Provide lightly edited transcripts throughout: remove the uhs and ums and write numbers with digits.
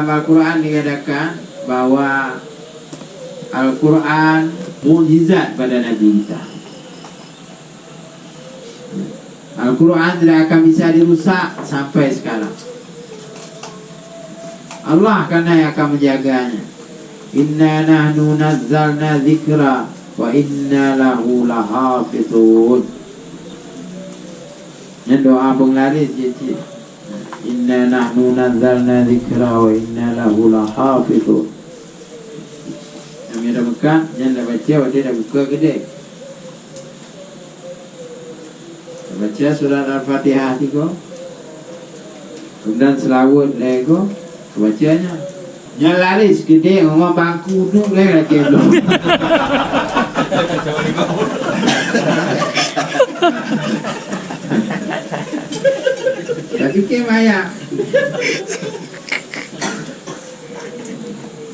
dalam Al-Quran dikatakan bahwa Al-Quran mukjizat pada Nabi Isa. Al-Quran tidak akan bisa dirusak sampai sekarang. Allah karena yang akan menjaganya. Inna nahnu nazzalna dzikra wa inna lahu lahafizun. Yang doa penglaris jadi inna nahnu nazzalna dzikra wa inna lahu lahafizun. Yang ada buka, yang dah baca, dia dah buka gede. Baca surat Al-Fatihah 3. Kemudian selawat lego bacanya. Yang laris gede orang bangku tu boleh lagi belum. Tapi ke maya.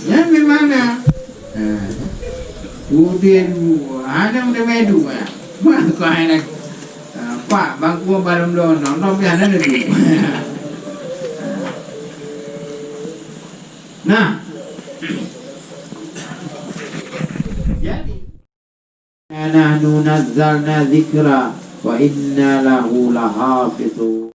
Yang memang kemudian ada udah medu ya. Mana kau ada Pak bangku balon nonton biar ada dulu. Nah, jadi nahnu nazzalna dzikra wa inna lahu lahafizun.